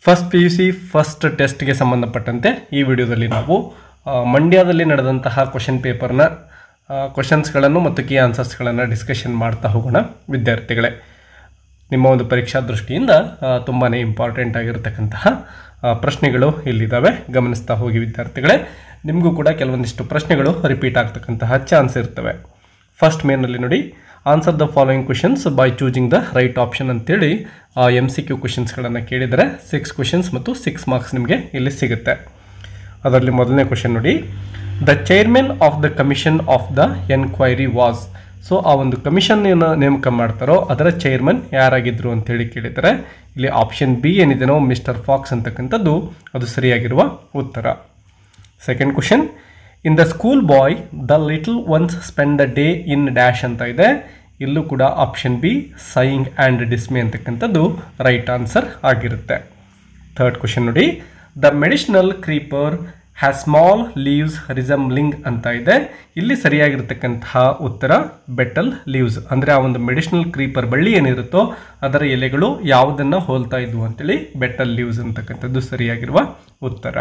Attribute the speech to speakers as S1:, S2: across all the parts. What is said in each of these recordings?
S1: First PUC first ಟೆಸ್ಟ್ಗೆ ಸಂಬಂಧಪಟ್ಟಂತೆ ಈ ವಿಡಿಯೋದಲ್ಲಿ ನಾವು ಮಂಡ್ಯದಲ್ಲಿ ನಡೆದಂತಹ ಕ್ವೆಶ್ಚನ್ ಪೇಪರ್ನ ಕ್ವೆಶ್ಚನ್ಸ್ಗಳನ್ನು ಮತ್ತು ಕೀ ಆನ್ಸರ್ಸ್ಗಳನ್ನು ಡಿಸ್ಕಷನ್ ಮಾಡ್ತಾ ಹೋಗೋಣ. ವಿದ್ಯಾರ್ಥಿಗಳೇ, ನಿಮ್ಮ ಒಂದು ಪರೀಕ್ಷಾ ದೃಷ್ಟಿಯಿಂದ ತುಂಬಾ ಇಂಪಾರ್ಟೆಂಟ್ ಆಗಿರತಕ್ಕಂತಹ ಪ್ರಶ್ನೆಗಳು ಇಲ್ಲಿದ್ದಾವೆ, ಗಮನಿಸ್ತಾ ಹೋಗಿ ವಿದ್ಯಾರ್ಥಿಗಳೇ. ನಿಮಗೂ ಕೂಡ ಕೆಲವೊಂದಿಷ್ಟು ಪ್ರಶ್ನೆಗಳು ರಿಪೀಟ್ ಆಗ್ತಕ್ಕಂತಹ ಚಾನ್ಸ್ ಇರ್ತವೆ. ಫಸ್ಟ್ ಮೇನಲ್ಲಿ ನೋಡಿ, answer the following questions by choosing the right option ಅಂತೇಳಿ MCQ ಕ್ವೆಶನ್ಸ್ಗಳನ್ನು ಕೇಳಿದರೆ 6 ಕ್ವೆಶನ್ಸ್ ಮತ್ತು 6 ಮಾರ್ಕ್ಸ್ ನಿಮಗೆ ಇಲ್ಲಿ ಸಿಗುತ್ತೆ. ಅದರಲ್ಲಿ ಮೊದಲನೇ ಕ್ವೆಶನ್ ನೋಡಿ, the chairman of the commission of the enquiry was. So ಆ ಒಂದು ಕಮಿಷನ್ ಏನು ನೇಮಕ ಮಾಡ್ತಾರೋ ಅದರ ಚೇರ್ಮನ್ ಯಾರಾಗಿದ್ದರು ಅಂತೇಳಿ ಕೇಳಿದರೆ ಇಲ್ಲಿ ಆಪ್ಷನ್ ಬಿ ಏನಿದೆನೋ ಮಿಸ್ಟರ್ ಫಾಕ್ಸ್ ಅಂತಕ್ಕಂಥದ್ದು ಅದು ಸರಿಯಾಗಿರುವ ಉತ್ತರ. Second question, in the school boy the little ones spend the day in dash ಅಂತ ಇದೆ. ಇಲ್ಲೂ ಕೂಡ option B saying and dismay ಅಂತಕ್ಕಂಥದ್ದು ರೈಟ್ ಆನ್ಸರ್ ಆಗಿರುತ್ತೆ. ಥರ್ಡ್ ಕ್ವೆಶನ್ ನೋಡಿ, the medicinal creeper has small leaves resembling ಅಂತ ಇದೆ. ಇಲ್ಲಿ ಸರಿಯಾಗಿರ್ತಕ್ಕಂತಹ ಉತ್ತರ ಬೆಟಲ್ ಲೀವ್ಸ್, ಅಂದರೆ ಆ ಒಂದು ಮೆಡಿಸಿನಲ್ ಕ್ರೀಪರ್ ಬಳ್ಳಿ ಏನಿರುತ್ತೋ ಅದರ ಎಲೆಗಳು ಯಾವುದನ್ನು ಹೋಲ್ತಾ ಇದ್ವು ಅಂತೇಳಿ ಬೆಟಲ್ ಲೀವ್ಸ್ ಅಂತಕ್ಕಂಥದ್ದು ಸರಿಯಾಗಿರುವ ಉತ್ತರ.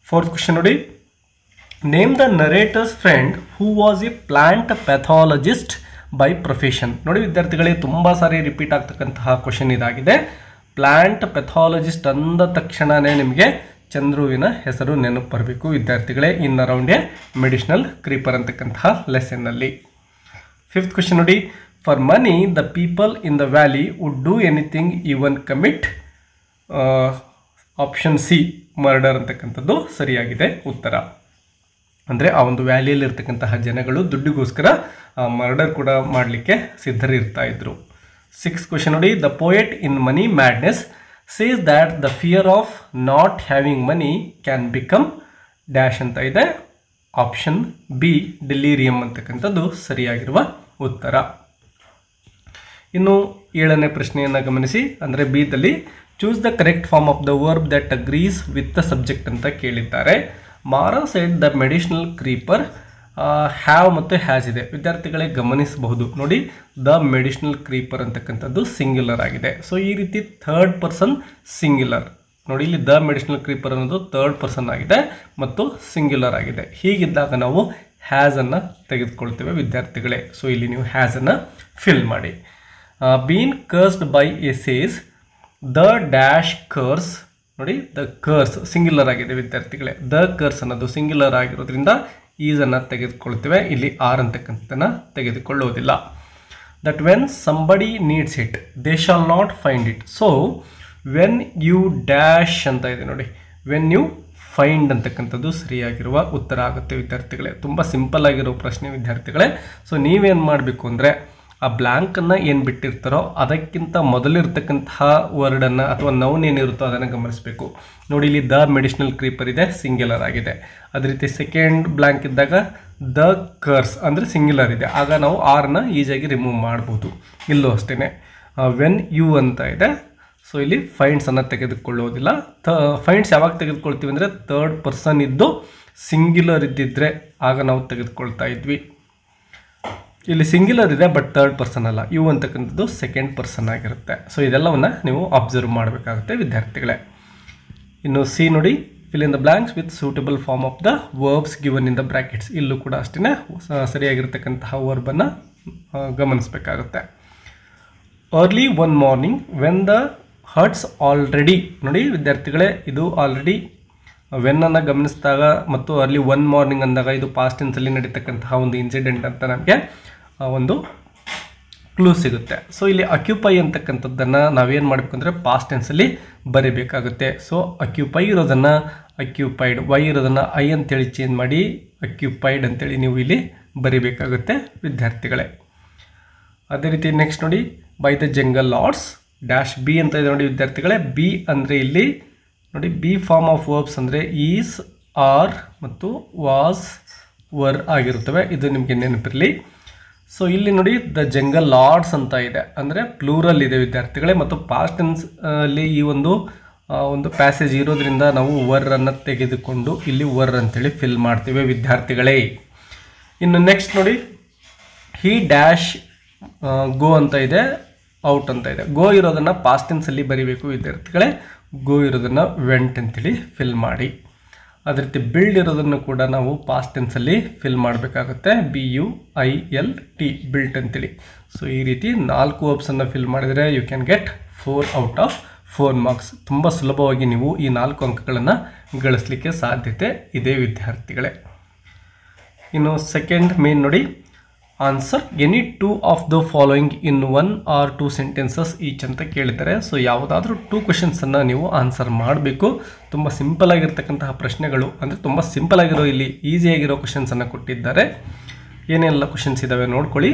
S1: ಫೋರ್ತ್ ಕ್ವೆಶನ್ ನೋಡಿ, name the narrator's friend who was a plant pathologist by profession. ನೋಡಿ ವಿದ್ಯಾರ್ಥಿಗಳೇ, ತುಂಬ ಸಾರಿ ರಿಪೀಟ್ ಆಗ್ತಕ್ಕಂತಹ ಕ್ವೆಶನ್ ಇದಾಗಿದೆ. ಪ್ಲಾಂಟ್ ಪ್ಯಾಥಾಲಜಿಸ್ಟ್ ಅಂದ ತಕ್ಷಣವೇ ನಿಮಗೆ ಚಂದ್ರುವಿನ ಹೆಸರು ನೆನಪು ಬರಬೇಕು ವಿದ್ಯಾರ್ಥಿಗಳೇ, in around a medicinal creeper ಅಂತಕ್ಕಂತಹ ಲೆಸನ್ನಲ್ಲಿ. ಫಿಫ್ತ್ ಕ್ವೆಶನ್ ನೋಡಿ, for money the people in the valley would do anything even commit. Option C murder ಅಂತಕ್ಕಂಥದ್ದು ಸರಿಯಾಗಿದೆ ಉತ್ತರ. ಅಂದರೆ ಆ ಒಂದು ವ್ಯಾಲಿಯಲ್ಲಿ ಇರ್ತಕ್ಕಂತಹ ಜನಗಳು ದುಡ್ಡಿಗೋಸ್ಕರ ಮರ್ಡರ್ ಕೂಡ ಮಾಡಲಿಕ್ಕೆ ಸಿದ್ಧರಿರ್ತಾ ಇದ್ರು. ಸಿಕ್ಸ್ ಕ್ವೆಶನ್ ನೋಡಿ, the poet in money madness says that the fear of not having money can become dash ಅಂತ ಇದೆ. ಆಪ್ಷನ್ ಬಿ ಡೆಲೀರಿಯಂ ಅಂತಕ್ಕಂಥದ್ದು ಸರಿಯಾಗಿರುವ ಉತ್ತರ. ಇನ್ನು 7ನೇ ಪ್ರಶ್ನೆಯನ್ನು ಗಮನಿಸಿ, ಅಂದರೆ ಬಿದಲ್ಲಿ choose the correct form of the verb that agrees with the subject ಅಂತ ಕೇಳಿದ್ದಾರೆ. ಮಾರಾ side the medicinal creeper have ಮತ್ತು ಹ್ಯಾಸ್ ಇದೆ. ವಿದ್ಯಾರ್ಥಿಗಳೇ ಗಮನಿಸಬಹುದು ನೋಡಿ, ದ ಮೆಡಿಸಿನಲ್ ಕ್ರೀಪರ್ ಅಂತಕ್ಕಂಥದ್ದು ಸಿಂಗ್ಯುಲರ್ ಆಗಿದೆ. ಸೊ ಈ ರೀತಿ ಥರ್ಡ್ ಪರ್ಸನ್ ಸಿಂಗ್ಯುಲರ್ ನೋಡಿ, ಇಲ್ಲಿ ದ ಮೆಡಿಸಿನಲ್ ಕ್ರೀಪರ್ ಅನ್ನೋದು ಥರ್ಡ್ ಪರ್ಸನ್ ಆಗಿದೆ ಮತ್ತು ಸಿಂಗ್ಯುಲರ್ ಆಗಿದೆ. ಹೀಗಿದ್ದಾಗ ನಾವು ಹ್ಯಾಸನ್ನು ತೆಗೆದುಕೊಳ್ತೇವೆ ವಿದ್ಯಾರ್ಥಿಗಳೇ. ಸೊ ಇಲ್ಲಿ ನೀವು ಹ್ಯಾಸನ್ನು ಫಿಲ್ ಮಾಡಿ. Been cursed by a sage the dash curse. ನೋಡಿ, ದ ಕರ್ಸ್ ಸಿಂಗ್ಯುಲರ್ ಆಗಿದೆ ವಿದ್ಯಾರ್ಥಿಗಳೇ. ದ ಕರ್ಸ್ ಅನ್ನೋದು ಸಿಂಗ್ಯುಲರ್ ಆಗಿರೋದ್ರಿಂದ ಈಸನ್ನು ತೆಗೆದುಕೊಳ್ತೇವೆ, ಇಲ್ಲಿ ಆರ್ ಅಂತಕ್ಕಂಥದ್ದನ್ನು ತೆಗೆದುಕೊಳ್ಳೋದಿಲ್ಲ. That when somebody needs it they shall not find it. So when you dash ಅಂತ ಇದೆ ನೋಡಿ, ವೆನ್ ಯು ಫೈಂಡ್ ಅಂತಕ್ಕಂಥದ್ದು ಸರಿಯಾಗಿರುವ ಉತ್ತರ ಆಗುತ್ತೆ ವಿದ್ಯಾರ್ಥಿಗಳೇ. ತುಂಬ ಸಿಂಪಲ್ ಆಗಿರೋ ಪ್ರಶ್ನೆ ವಿದ್ಯಾರ್ಥಿಗಳೇ. ಸೊ ನೀವೇನು ಮಾಡಬೇಕು ಅಂದರೆ ಆ ಬ್ಲ್ಯಾಂಕನ್ನು ಏನು ಬಿಟ್ಟಿರ್ತಾರೋ ಅದಕ್ಕಿಂತ ಮೊದಲಿರ್ತಕ್ಕಂತಹ ವರ್ಡನ್ನು ಅಥವಾ ನೌನ್ ಏನಿರುತ್ತೋ ಅದನ್ನು ಗಮನಿಸಬೇಕು. ನೋಡಿ, ಇಲ್ಲಿ ದ ಮೆಡಿಸಿನಲ್ ಕ್ರೀಪರ್ ಇದೆ, ಸಿಂಗ್ಯುಲರ್ ಆಗಿದೆ. ಅದೇ ರೀತಿ ಸೆಕೆಂಡ್ ಬ್ಲ್ಯಾಂಕ್ ಇದ್ದಾಗ ದ ಕರ್ಸ್ ಅಂದರೆ ಸಿಂಗ್ಯುಲರ್ ಇದೆ, ಆಗ ನಾವು ಆರ್ನ ಈಸಿಯಾಗಿ ರಿಮೂವ್ ಮಾಡ್ಬೋದು. ಇಲ್ಲೂ ಅಷ್ಟೇ ವೆನ್ ಯು ಅಂತ ಇದೆ. ಸೊ ಇಲ್ಲಿ ಫೈಂಡ್ಸನ್ನು ತೆಗೆದುಕೊಳ್ಳೋದಿಲ್ಲ. ಫೈಂಡ್ಸ್ ಯಾವಾಗ ತೆಗೆದುಕೊಳ್ತೀವಿ ಅಂದರೆ ಥರ್ಡ್ ಪರ್ಸನ್ ಇದ್ದು ಸಿಂಗ್ಯುಲರ್ ಇದ್ದಿದ್ದರೆ ಆಗ ನಾವು ತೆಗೆದುಕೊಳ್ತಾ ಇದ್ವಿ. ಇಲ್ಲಿ ಸಿಂಗ್ಯುಲರ್ ಇದೆ ಬಟ್ ಥರ್ಡ್ ಪರ್ಸನ್ ಅಲ್ಲ, ಯು ಅಂತಕ್ಕಂಥದ್ದು ಸೆಕೆಂಡ್ ಪರ್ಸನ್ ಆಗಿರುತ್ತೆ. ಸೊ ಇದೆಲ್ಲವನ್ನು ನೀವು ಅಬ್ಸರ್ವ್ ಮಾಡಬೇಕಾಗುತ್ತೆ ವಿದ್ಯಾರ್ಥಿಗಳೇ. ಇನ್ನು ಸಿ ನೋಡಿ, fill in the blanks with suitable form of the verbs given in the brackets. ಇಲ್ಲೂ ಕೂಡ ಅಷ್ಟೇ ಸರಿಯಾಗಿರ್ತಕ್ಕಂತಹ ವರ್ಬನ್ನು ಗಮನಿಸಬೇಕಾಗುತ್ತೆ. Early one morning when the hurts already. ನೋಡಿ ವಿದ್ಯಾರ್ಥಿಗಳೇ, ಇದು ಆಲ್ರೆಡಿ ವೆನ್ನನ್ನು ಗಮನಿಸಿದಾಗ ಮತ್ತು ಅರ್ಲಿ ಒನ್ ಮಾರ್ನಿಂಗ್ ಅಂದಾಗ ಇದು ಪಾಸ್ಟ್ ಟೆನ್ಸಲ್ಲಿ ನಡೀತಕ್ಕಂತಹ ಒಂದು ಇನ್ಸಿಡೆಂಟ್ ಅಂತ ನಮಗೆ ಒಂದು ಕ್ಲೂ ಸಿಗುತ್ತೆ. ಸೊ ಇಲ್ಲಿ ಅಕ್ಯುಪೈ ಅಂತಕ್ಕಂಥದ್ದನ್ನು ನಾವೇನು ಮಾಡಬೇಕು ಅಂದರೆ ಪಾಸ್ಟ್ ಟೆನ್ಸಲ್ಲಿ ಬರೀಬೇಕಾಗುತ್ತೆ. ಸೊ ಅಕ್ಯುಪೈ ಇರೋದನ್ನು ಅಕ್ಯುಪೈಡ್, ವೈ ಇರೋದನ್ನು ಐ ಅಂತೇಳಿ ಚೇಂಜ್ ಮಾಡಿ ಅಕ್ಯುಪೈಡ್ ಅಂತೇಳಿ ನೀವು ಇಲ್ಲಿ ಬರೀಬೇಕಾಗುತ್ತೆ ವಿದ್ಯಾರ್ಥಿಗಳೇ. ಅದೇ ರೀತಿ ನೆಕ್ಸ್ಟ್ ನೋಡಿ, by the jungle lords dash B ಅಂತ ಇದೆ ನೋಡಿ ವಿದ್ಯಾರ್ಥಿಗಳೇ. ಬಿ ಅಂದರೆ ಇಲ್ಲಿ ನೋಡಿ, ಬಿ ಫಾರ್ಮ್ ಆಫ್ ವರ್ಬ್ಸ್ ಅಂದರೆ ಈಸ್, ಆರ್ ಮತ್ತು ವಾಸ್, ವರ್ ಆಗಿರುತ್ತವೆ. ಇದು ನಿಮಗೆ ನೆನಪಿರಲಿ. ಸೊ ಇಲ್ಲಿ ನೋಡಿ, ದ ಜಂಗಲ್ ಲಾರ್ಡ್ಸ್ ಅಂತ ಇದೆ, ಅಂದರೆ ಪ್ಲೂರಲ್ ಇದೆ ವಿದ್ಯಾರ್ಥಿಗಳೇ. ಮತ್ತು ಪಾಸ್ಟ್ ಟೆನ್ಸ್ ಅಲ್ಲಿ ಈ ಒಂದು ಪ್ಯಾಸೇಜ್ ಇರೋದ್ರಿಂದ ನಾವು ವರ್ರನ್ನು ತೆಗೆದುಕೊಂಡು ಇಲ್ಲಿ ವರ್ ಅಂತೇಳಿ ಫಿಲ್ ಮಾಡ್ತೀವಿ ವಿದ್ಯಾರ್ಥಿಗಳೇ. ಇನ್ನು ನೆಕ್ಸ್ಟ್ ನೋಡಿ, ಹಿ ಡ್ಯಾಶ್ ಗೋ ಅಂತ ಇದೆ. ಔಟ್ ಅಂತ ಇದೆ. ಗೋ ಇರೋದನ್ನು ಪಾಸ್ಟ್ ಟೆನ್ಸಲ್ಲಿ ಬರೀಬೇಕು ವಿದ್ಯಾರ್ಥಿಗಳೇ. ಗೋ ಇರೋದನ್ನು ವೆಂಟ್ ಅಂತೇಳಿ ಫಿಲ್ ಮಾಡಿ. ಅದೇ ರೀತಿ ಬಿಲ್ಡ್ ಇರೋದನ್ನು ಕೂಡ ನಾವು ಪಾಸ್ಟ್ ಟೆನ್ಸಲ್ಲಿ ಫಿಲ್ ಮಾಡಬೇಕಾಗುತ್ತೆ. BUILT ಬಿಲ್ಟ್ ಅಂತೇಳಿ. ಸೊ ಈ ರೀತಿ 4 ವರ್ಬ್ಸನ್ನು ಫಿಲ್ ಮಾಡಿದರೆ you can get 4 out of 4 marks. ತುಂಬ ಸುಲಭವಾಗಿ ನೀವು ಈ 4 ಅಂಕಗಳನ್ನು ಗಳಿಸಲಿಕ್ಕೆ ಸಾಧ್ಯತೆ ಇದೆ ವಿದ್ಯಾರ್ಥಿಗಳೇ. ಇನ್ನು ಸೆಕೆಂಡ್ ಮೇನ್ ನೋಡಿ, answer any 2 of the following in 1 or 2 sentences each ಅಂತ ಕೇಳಿದ್ದಾರೆ. ಸೊ ಯಾವುದಾದ್ರೂ 2 ಕ್ವೆಶನ್ಸನ್ನು ನೀವು ಆನ್ಸರ್ ಮಾಡಬೇಕು. ತುಂಬ ಸಿಂಪಲ್ ಆಗಿರ್ತಕ್ಕಂತಹ ಪ್ರಶ್ನೆಗಳು, ಅಂದರೆ ತುಂಬ ಸಿಂಪಲ್ ಆಗಿರೋ, ಇಲ್ಲಿ ಈಸಿಯಾಗಿರೋ ಕ್ವೆಶನ್ಸನ್ನು ಕೊಟ್ಟಿದ್ದಾರೆ. ಏನೆಲ್ಲ ಕ್ವೆಶನ್ಸ್ ಇದ್ದಾವೆ ನೋಡ್ಕೊಳ್ಳಿ.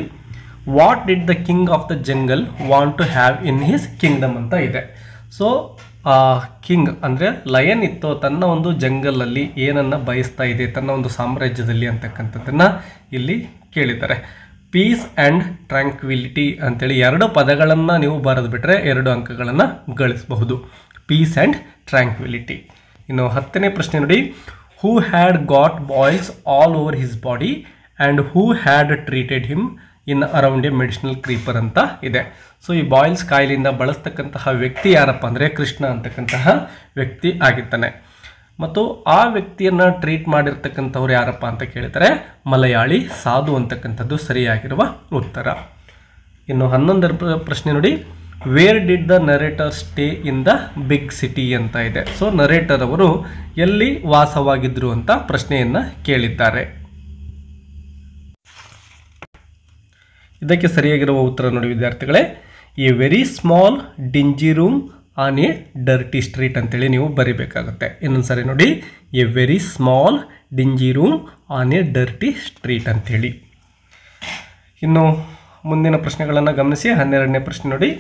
S1: What did the king of the jungle want to have in his kingdom ಅಂತ ಇದೆ. ಸೊ ಕಿಂಗ್ ಅಂದರೆ ಲಯನ್ ಇತ್ತು, ತನ್ನ ಒಂದು ಜಂಗಲಲ್ಲಿ ಏನನ್ನು ಬಯಸ್ತಾ ಇದೆ, ತನ್ನ ಒಂದು ಸಾಮ್ರಾಜ್ಯದಲ್ಲಿ ಅಂತಕ್ಕಂಥದ್ದನ್ನು ಇಲ್ಲಿ ಕೇಳಿದ್ದಾರೆ. ಪೀಸ್ ಆ್ಯಂಡ್ ಟ್ರ್ಯಾಂಕ್ವಿಲಿಟಿ ಅಂತೇಳಿ 2 ಪದಗಳನ್ನು ನೀವು ಬರೆದು ಬಿಟ್ಟರೆ 2 ಅಂಕಗಳನ್ನು ಗಳಿಸಬಹುದು. Peace and tranquility. ಇನ್ನು 10ನೇ ಪ್ರಶ್ನೆ ನೋಡಿ, who had got boils all over his body and who had treated him in around a medicinal creeper ಅಂತ ಇದೆ. ಸೊ ಈ ಬಾಯ್ಲ್ಸ್ ಕಾಯಿಲೆಯಿಂದ ಬಳಸ್ತಕ್ಕಂತಹ ವ್ಯಕ್ತಿ ಯಾರಪ್ಪ ಅಂದರೆ ಕೃಷ್ಣ ಅಂತಕ್ಕಂತಹ ವ್ಯಕ್ತಿ ಆಗಿದ್ದಾನೆ. ಮತ್ತು ಆ ವ್ಯಕ್ತಿಯನ್ನು ಟ್ರೀಟ್ ಮಾಡಿರ್ತಕ್ಕಂಥವ್ರು ಯಾರಪ್ಪ ಅಂತ ಕೇಳ್ತಾರೆ, ಮಲಯಾಳಿ ಸಾಧು ಅಂತಕ್ಕಂಥದ್ದು ಸರಿಯಾಗಿರುವ ಉತ್ತರ. ಇನ್ನು 11ರ ಪ್ರಶ್ನೆ ನೋಡಿ, where did the narrator stay in the big city ಅಂತ ಇದೆ. ಸೊ ನರೇಟರ್ ಅವರು ಎಲ್ಲಿ ವಾಸವಾಗಿದ್ರು ಅಂತ ಪ್ರಶ್ನೆಯನ್ನು ಕೇಳಿದ್ದಾರೆ. ಇದಕ್ಕೆ ಸರಿಯಾಗಿರುವ ಉತ್ತರ ನೋಡಿ ವಿದ್ಯಾರ್ಥಿಗಳೇ, a very small dingy room on a dirty street ಅಂತೇಳಿ ನೀವು ಬರಿಬೇಕಾಗುತ್ತೆ. ಇನ್ನೊಂದು ಸರಿ ನೋಡಿ, a very small dingy room on a dirty street ಅಂಥೇಳಿ. ಇನ್ನು ಮುಂದಿನ ಪ್ರಶ್ನೆಗಳನ್ನು ಗಮನಿಸಿ. 12ನೇ ಪ್ರಶ್ನೆ ನೋಡಿ,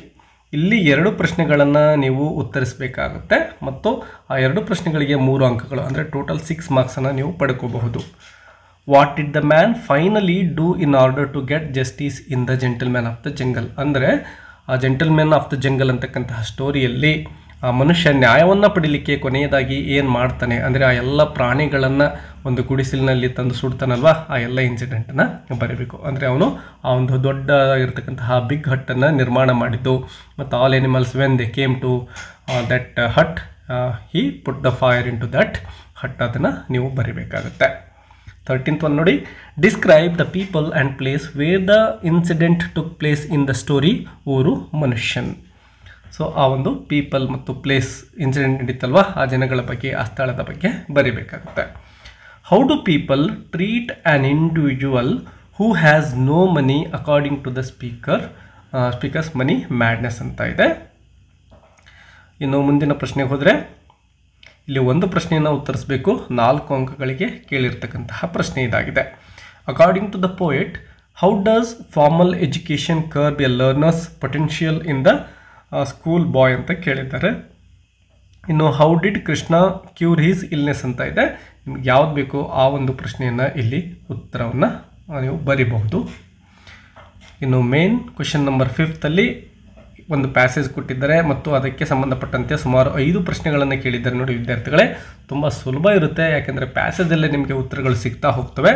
S1: ಇಲ್ಲಿ 2 ಪ್ರಶ್ನೆಗಳನ್ನು ನೀವು ಉತ್ತರಿಸಬೇಕಾಗುತ್ತೆ ಮತ್ತು ಆ 2 ಪ್ರಶ್ನೆಗಳಿಗೆ 3 ಅಂಕಗಳು, ಅಂದರೆ ಟೋಟಲ್ 6 ಮಾರ್ಕ್ಸನ್ನು ನೀವು ಪಡ್ಕೋಬಹುದು. What did the man finally do in order to get justice in the gentleman of the jungle. ಅಂದರೆ ಆ ಜೆಂಟಲ್ಮ್ಯಾನ್ ಆಫ್ ದ ಜಂಗಲ್ ಅಂತಕ್ಕಂತಹ ಸ್ಟೋರಿಯಲ್ಲಿ ಆ ಮನುಷ್ಯ ನ್ಯಾಯವನ್ನು ಪಡೀಲಿಕ್ಕೆ ಕೊನೆಯದಾಗಿ ಏನು ಮಾಡ್ತಾನೆ ಅಂದರೆ ಆ ಎಲ್ಲ ಪ್ರಾಣಿಗಳನ್ನು ಒಂದು ಗುಡಿಸಲಿನಲ್ಲಿ ತಂದು ಸುಡ್ತಾನಲ್ವ, ಆ ಎಲ್ಲ ಇನ್ಸಿಡೆಂಟನ್ನು ಬರೀಬೇಕು. ಅಂದರೆ ಅವನು ಆ ಒಂದು ದೊಡ್ಡ ಇರತಕ್ಕಂತಹ ಬಿಗ್ ಹಟ್ಟನ್ನು ನಿರ್ಮಾಣ ಮಾಡಿದ್ದು ಮತ್ತು all animals when they came to that hut he put the fire into that hut, ಅದನ್ನು ನೀವು ಬರೀಬೇಕಾಗುತ್ತೆ. 13th one ನೋಡಿ, describe the people and place where the incident took place in the story. ಊರು ಮನುಷ್ಯನ್. So ಆ ಒಂದು people ಮತ್ತು place incident ನಡೀತಲ್ವ, ಆ ಜನಗಳ ಬಗ್ಗೆ, ಆ ಸ್ಥಳದ ಬಗ್ಗೆ ಬರೀಬೇಕಾಗುತ್ತೆ. How do people treat an individual who has no money according to the speaker's money madness ಅಂತ ಇದೆ. ಇನ್ನು ಮುಂದಿನ ಪ್ರಶ್ನೆಗೆ ಹೋದರೆ, ಇಲ್ಲಿ 1 ಪ್ರಶ್ನೆಯನ್ನು ಉತ್ತರಿಸಬೇಕು. 4 ಅಂಕಗಳಿಗೆ ಕೇಳಿರ್ತಕ್ಕಂತಹ ಪ್ರಶ್ನೆ ಇದಾಗಿದೆ. According to the poet, how does formal education curb a learner's potential in the school boy ಅಂತ ಕೇಳಿದ್ದಾರೆ. ಇನ್ನು how did Krishna cure his illness ಅಂತ ಇದೆ. ನಿಮ್ಗೆ ಯಾವ್ದು ಬೇಕೋ ಆ ಒಂದು ಪ್ರಶ್ನೆಯನ್ನು ಇಲ್ಲಿ ಉತ್ತರವನ್ನು ನೀವು ಬರೀಬಹುದು. ಇನ್ನು ಮೇನ್ ಕ್ವೆಶನ್ ನಂಬರ್ 5th ಒಂದು ಪ್ಯಾಸೇಜ್ ಕೊಟ್ಟಿದ್ದಾರೆ ಮತ್ತು ಅದಕ್ಕೆ ಸಂಬಂಧಪಟ್ಟಂತೆ ಸುಮಾರು 5 ಪ್ರಶ್ನೆಗಳನ್ನು ಕೇಳಿದ್ದಾರೆ ನೋಡಿ ವಿದ್ಯಾರ್ಥಿಗಳೇ. ತುಂಬ ಸುಲಭ ಇರುತ್ತೆ, ಯಾಕೆಂದರೆ ಪ್ಯಾಸೇಜಲ್ಲೇ ನಿಮಗೆ ಉತ್ತರಗಳು ಸಿಗ್ತಾ ಹೋಗ್ತವೆ.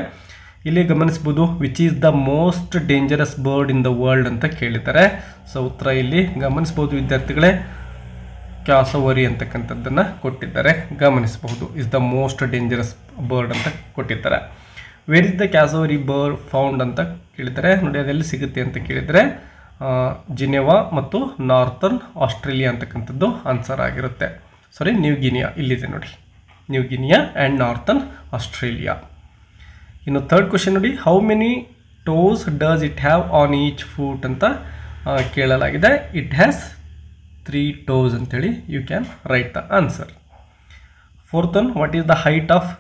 S1: ಇಲ್ಲಿ ಗಮನಿಸ್ಬೋದು, which is the most dangerous bird in the world ಅಂತ ಕೇಳಿದ್ದಾರೆ. ಸೊ ಉತ್ತರ ಇಲ್ಲಿ ಗಮನಿಸ್ಬೋದು ವಿದ್ಯಾರ್ಥಿಗಳೇ, ಕ್ಯಾಸವರಿ ಅಂತಕ್ಕಂಥದ್ದನ್ನು ಕೊಟ್ಟಿದ್ದಾರೆ, ಗಮನಿಸಬಹುದು. Is the most dangerous bird ಅಂತ ಕೊಟ್ಟಿದ್ದಾರೆ. Where is the cassowary bird found ಅಂತ ಕೇಳಿದ್ದಾರೆ. ನೋಡಿ ಅದೆಲ್ಲಿ ಸಿಗುತ್ತೆ ಅಂತ ಕೇಳಿದರೆ ಜಿನೆವಾ ಮತ್ತು ನಾರ್ತರ್ನ್ ಆಸ್ಟ್ರೇಲಿಯಾ ಅಂತಕ್ಕಂಥದ್ದು ಆನ್ಸರ್ ಆಗಿರುತ್ತೆ. ಸಾರಿ, ನ್ಯೂ ಗಿನಿಯಾ ಇಲ್ಲಿದೆ ನೋಡಿ, New Guinea and northern Australia. ಇನ್ನು 3rd ಕ್ವೆಶನ್ ನೋಡಿ, how many toes does it have on each foot ಅಂತ ಕೇಳಲಾಗಿದೆ. ಇಟ್ ಹ್ಯಾಸ್ 3 toes ಅಂತೇಳಿ you can write the answer. 4th one, what is the height of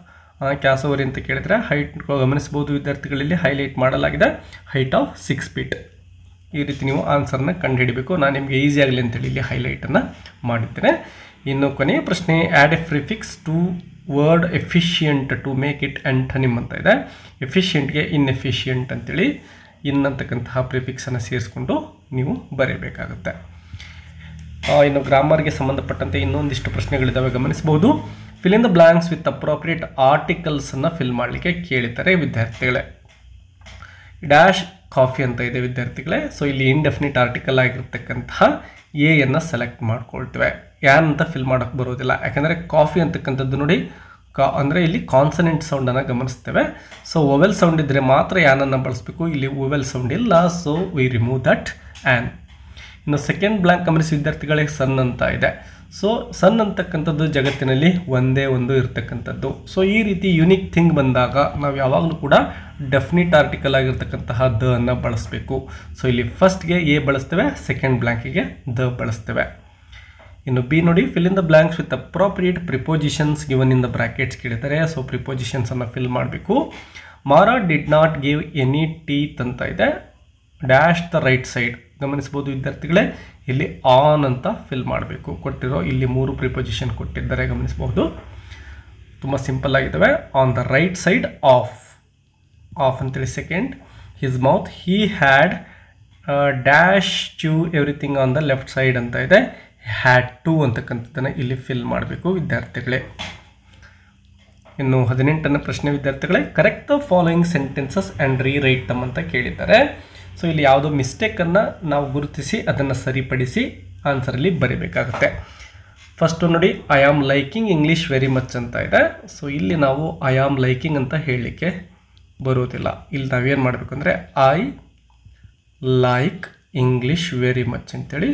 S1: cassowary ಅಂತ ಕೇಳಿದರೆ height ಗಮನಿಸಬಹುದು ವಿದ್ಯಾರ್ಥಿಗಳಲ್ಲಿ highlight ಮಾಡಲಾಗಿದೆ. Height of 6 feet. ಈ ರೀತಿ ನೀವು ಆನ್ಸರ್ನ ಕಂಡುಹಿಡಬೇಕು. ನಾನು ನಿಮಗೆ ಈಸಿ ಆಗಲಿ ಅಂತೇಳಿ ಇಲ್ಲಿ ಹೈಲೈಟನ್ನು ಮಾಡಿದ್ದೇನೆ. ಇನ್ನು ಕೊನೆಯ ಪ್ರಶ್ನೆ, add a prefix to word efficient to make it antonym ಅಂತ ಇದೆ. ಎಫಿಷಿಯಂಟ್ಗೆ ಇನ್ಎಫಿಷಿಯಂಟ್ ಅಂತೇಳಿ ಇನ್ನಂತಕ್ಕಂತಹ ಪ್ರಿಫಿಕ್ಸನ್ನು ಸೇರಿಸ್ಕೊಂಡು ನೀವು ಬರೀಬೇಕಾಗುತ್ತೆ. ಇನ್ನು ಗ್ರಾಮರ್ಗೆ ಸಂಬಂಧಪಟ್ಟಂತೆ ಇನ್ನೊಂದಿಷ್ಟು ಪ್ರಶ್ನೆಗಳಿದ್ದಾವೆ, ಗಮನಿಸಬಹುದು. Fill in the blanks with appropriate ಆರ್ಟಿಕಲ್ಸನ್ನು ಫಿಲ್ ಮಾಡಲಿಕ್ಕೆ ಕೇಳಿದ್ದಾರೆ ವಿದ್ಯಾರ್ಥಿಗಳೇ. ಡ್ಯಾಶ್ ಕಾಫಿ ಅಂತ ಇದೆ ವಿದ್ಯಾರ್ಥಿಗಳೇ. ಸೊ ಇಲ್ಲಿ ಇಂಡೆಫಿನಿಟ್ ಆರ್ಟಿಕಲ್ ಆಗಿರ್ತಕ್ಕಂತಹ ಎಯನ್ನು ಸೆಲೆಕ್ಟ್ ಮಾಡ್ಕೊಳ್ತೇವೆ. ಯಾನ್ ಅಂತ ಫಿಲ್ ಮಾಡೋಕ್ಕೆ ಬರೋದಿಲ್ಲ, ಯಾಕಂದರೆ ಕಾಫಿ ಅಂತಕ್ಕಂಥದ್ದು ನೋಡಿ ಅಂದರೆ ಇಲ್ಲಿ ಕಾನ್ಸನೆಂಟ್ ಸೌಂಡನ್ನು ಗಮನಿಸ್ತೇವೆ. ಸೊ ಓವೆಲ್ ಸೌಂಡ್ ಇದ್ದರೆ ಮಾತ್ರ ಯಾನನ್ನು ಬಳಸಬೇಕು. ಇಲ್ಲಿ ಓವೆಲ್ ಸೌಂಡ್ ಇಲ್ಲ, so we remove that an. ಇನ್ನು ಸೆಕೆಂಡ್ ಬ್ಲ್ಯಾಂಕ್ ಗಮನಿಸಿ ವಿದ್ಯಾರ್ಥಿಗಳಿಗೆ ಸನ್ ಅಂತ ಇದೆ. ಸೊ ಸನ್ ಅಂತಕ್ಕಂಥದ್ದು ಜಗತ್ತಿನಲ್ಲಿ ಒಂದೇ ಒಂದು ಇರತಕ್ಕಂಥದ್ದು. ಸೊ ಈ ರೀತಿ ಯುನಿಕ್ ಥಿಂಗ್ ಬಂದಾಗ ನಾವು ಯಾವಾಗಲೂ ಕೂಡ ಡೆಫಿನಿಟ್ ಆರ್ಟಿಕಲ್ ಆಗಿರ್ತಕ್ಕಂತಹ ದ ಅನ್ನು ಬಳಸಬೇಕು. ಸೊ ಇಲ್ಲಿ ಫಸ್ಟ್ಗೆ ಎ ಬಳಸ್ತೇವೆ, ಸೆಕೆಂಡ್ ಬ್ಲ್ಯಾಂಕಿಗೆ ದ ಬಳಸ್ತೇವೆ. ಇನ್ನು ಬಿ ನೋಡಿ, fill in the blanks with appropriate prepositions given in the brackets ಕೇಳಿದ್ದಾರೆ. ಸೊ ಪ್ರಿಪೋಸಿಷನ್ಸನ್ನು ಫಿಲ್ ಮಾಡಬೇಕು. ಮಾರಾ did not give any teeth ಅಂತ ಇದೆ. ಡ್ಯಾಶ್ ದ ರೈಟ್ ಸೈಡ್ ಗಮನಿಸ್ಬೋದು ವಿದ್ಯಾರ್ಥಿಗಳೇ, ಇಲ್ಲಿ ಆನ್ ಅಂತ ಫಿಲ್ ಮಾಡಬೇಕು. ಕೊಟ್ಟಿರೋ ಇಲ್ಲಿ 3 ಪ್ರಿಪೋಸಿಷನ್ ಕೊಟ್ಟಿದ್ದಾರೆ ಗಮನಿಸಬಹುದು. ತುಂಬ ಸಿಂಪಲ್ ಆಗಿದ್ದಾವೆ. On the right side of, of ಅಂತೇಳಿ second. His mouth, he had dash chew everything on the left side ಅಂತ ಇದೆ. ಹ್ಯಾಡ್ ಟು ಅಂತಕ್ಕಂಥದ್ದನ್ನು ಇಲ್ಲಿ ಫಿಲ್ ಮಾಡಬೇಕು ವಿದ್ಯಾರ್ಥಿಗಳೇ. ಇನ್ನು 18ನೇ ಪ್ರಶ್ನೆ ವಿದ್ಯಾರ್ಥಿಗಳೇ, correct the following sentences and rewrite them ಅಂತ ಕೇಳಿದ್ದಾರೆ. ಸೊ ಇಲ್ಲಿ ಯಾವುದೋ ಮಿಸ್ಟೇಕನ್ನು ನಾವು ಗುರುತಿಸಿ ಅದನ್ನು ಸರಿಪಡಿಸಿ ಆನ್ಸರಲ್ಲಿ ಬರೀಬೇಕಾಗುತ್ತೆ. ಫಸ್ಟು ನೋಡಿ, I am liking English very much ಅಂತ ಇದೆ. ಸೊ ಇಲ್ಲಿ ನಾವು ಐ ಆಮ್ ಲೈಕಿಂಗ್ ಅಂತ ಹೇಳಲಿಕ್ಕೆ ಬರೋದಿಲ್ಲ. ಇಲ್ಲಿ ನಾವೇನು ಮಾಡಬೇಕು ಅಂದರೆ I like English very much ಅಂತೇಳಿ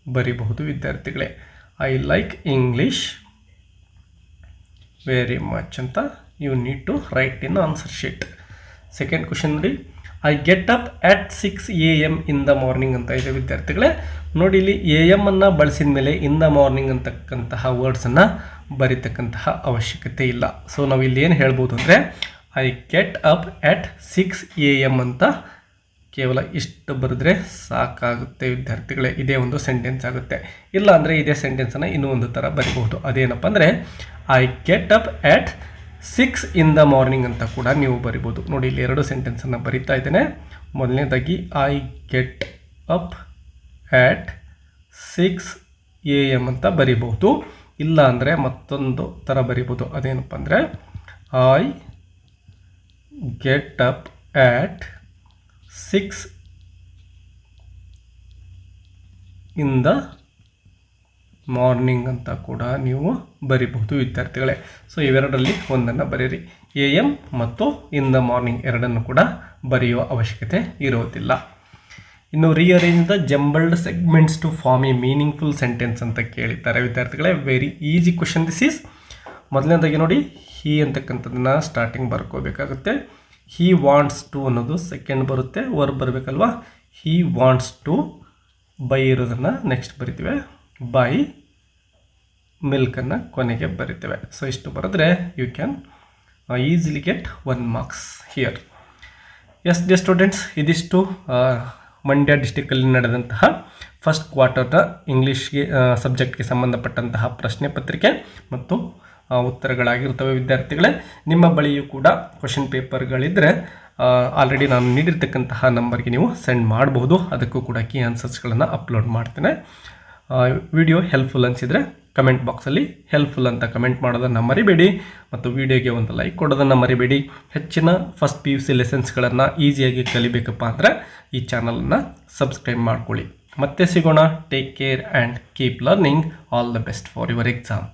S1: ಬರೀಬಹುದು ವಿದ್ಯಾರ್ಥಿಗಳೇ. I like English very much ಅಂತ you need to write in answer sheet. Second question ನೋಡಿ, I get up at 6 AM in the morning ಅಂತ ಇದೆ ವಿದ್ಯಾರ್ಥಿಗಳೇ. ನೋಡಿ ಇಲ್ಲಿ AM ಅನ್ನು ಬಳಸಿದ ಮೇಲೆ ಇನ್ ದ ಮಾರ್ನಿಂಗ್ ಅಂತಕ್ಕಂತಹ ವರ್ಡ್ಸನ್ನು ಬರೀತಕ್ಕಂತಹ ಅವಶ್ಯಕತೆ ಇಲ್ಲ. ಸೊ ನಾವು ಇಲ್ಲಿ ಏನು ಹೇಳ್ಬೋದು ಅಂದರೆ I get up at 6 AM ಅಂತ ಕೇವಲ ಇಷ್ಟು ಬರೆದ್ರೆ ಸಾಕಾಗುತ್ತೆ ವಿದ್ಯಾರ್ಥಿಗಳೇ. ಇದೇ ಒಂದು ಸೆಂಟೆನ್ಸ್ ಆಗುತ್ತೆ. ಇಲ್ಲ ಅಂದರೆ ಇದೇ ಸೆಂಟೆನ್ಸನ್ನು ಇನ್ನೂ ಒಂದು ಥರ ಬರಿಬಹುದು. ಅದೇನಪ್ಪ ಅಂದರೆ I get up at 6 in the morning ಅಂತ ಕೂಡ ನೀವು ಬರಿಬೋದು. ನೋಡಿ ಇಲ್ಲಿ 2 ಸೆಂಟೆನ್ಸನ್ನು ಬರಿತಾ ಇದ್ದೇನೆ. ಮೊದಲನೇದಾಗಿ I get up at 6 AM ಅಂತ ಬರಿಬಹುದು. ಇಲ್ಲ ಅಂದರೆ ಮತ್ತೊಂದು ಥರ ಬರಿಬೋದು. ಅದೇನಪ್ಪ ಅಂದರೆ I get up at 6 in the morning ಅಂತ ಕೂಡ ನೀವು ಬರಿಬಹುದು ವಿದ್ಯಾರ್ಥಿಗಳೇ. ಸೊ ಇವೆರಡರಲ್ಲಿ ಒಂದನ್ನು ಬರೀರಿ. AM ಮತ್ತು ಇನ್ ದ ಮಾರ್ನಿಂಗ್ ಎರಡನ್ನು ಕೂಡ ಬರೆಯುವ ಅವಶ್ಯಕತೆ ಇರೋದಿಲ್ಲ. ಇನ್ನು rearrange the jumbled segments to form a meaningful sentence ಅಂತ ಕೇಳಿದ್ದಾರೆ ವಿದ್ಯಾರ್ಥಿಗಳೇ. Very easy question this is. ಮೊದಲನೇದಾಗಿ ನೋಡಿ, ಹಿ ಅಂತಕ್ಕಂಥದ್ದನ್ನು ಸ್ಟಾರ್ಟಿಂಗ್ ಬರ್ಕೋಬೇಕಾಗುತ್ತೆ. ಹಿ ವಾಂಟ್ಸ್ ಟು ಅನ್ನೋದು ಸೆಕೆಂಡ್ ಬರುತ್ತೆ, ವರ್ಬ್ ಬರಬೇಕಲ್ವಾ. ಹಿ ವಾಂಟ್ಸ್ ಟು ಬೈ ಇರೋದನ್ನು ನೆಕ್ಸ್ಟ್ ಬರಿತೀವಿ. ಬೈ ಮಿಲ್ಕನ್ನು ಕೊನೆಗೆ ಬರಿತೇವೆ. ಸೊ ಇಷ್ಟು ಬರೆದ್ರೆ you can easily get 1 marks here. ಎಸ್ ಡಿ ಸ್ಟೂಡೆಂಟ್ಸ್, ಇದಿಷ್ಟು ಮಂಡ್ಯ ಡಿಸ್ಟಿಕಲ್ಲಿ ನಡೆದಂತಹ ಫಸ್ಟ್ ಕ್ವಾರ್ಟರ್ನ ಇಂಗ್ಲೀಷ್ಗೆ ಸಬ್ಜೆಕ್ಟ್ಗೆ ಸಂಬಂಧಪಟ್ಟಂತಹ ಪ್ರಶ್ನೆ ಪತ್ರಿಕೆ ಮತ್ತು ಉತ್ತರಗಳಾಗಿರ್ತವೆ ವಿದ್ಯಾರ್ಥಿಗಳೇ. ನಿಮ್ಮ ಬಳಿಯೂ ಕೂಡ ಕ್ವಶನ್ ಪೇಪರ್ಗಳಿದ್ದರೆ ಆಲ್ರೆಡಿ ನಾನು ನೀಡಿರ್ತಕ್ಕಂತಹ ನಂಬರ್ಗೆ ನೀವು ಸೆಂಡ್ ಮಾಡಬಹುದು. ಅದಕ್ಕೂ ಕೂಡ ಕೀ ಆನ್ಸರ್ಸ್ಗಳನ್ನು ಅಪ್ಲೋಡ್ ಮಾಡ್ತೇನೆ. ವಿಡಿಯೋ ಹೆಲ್ಪ್ಫುಲ್ ಅನಿಸಿದರೆ ಕಮೆಂಟ್ ಬಾಕ್ಸಲ್ಲಿ ಹೆಲ್ಪ್ಫುಲ್ ಅಂತ ಕಮೆಂಟ್ ಮಾಡೋದನ್ನು ಮರಿಬೇಡಿ ಮತ್ತು ವಿಡಿಯೋಗೆ ಒಂದು ಲೈಕ್ ಕೊಡೋದನ್ನು ಮರಿಬೇಡಿ. ಹೆಚ್ಚಿನ ಫಸ್ಟ್ PUC ಲೆಸನ್ಸ್ಗಳನ್ನು ಈಸಿಯಾಗಿ ಕಲಿಬೇಕಪ್ಪ ಅಂದರೆ ಈ ಚಾನಲನ್ನು ಸಬ್ಸ್ಕ್ರೈಬ್ ಮಾಡ್ಕೊಳ್ಳಿ. ಮತ್ತೆ ಸಿಗೋಣ. Take care and keep learning. All the best for your exam.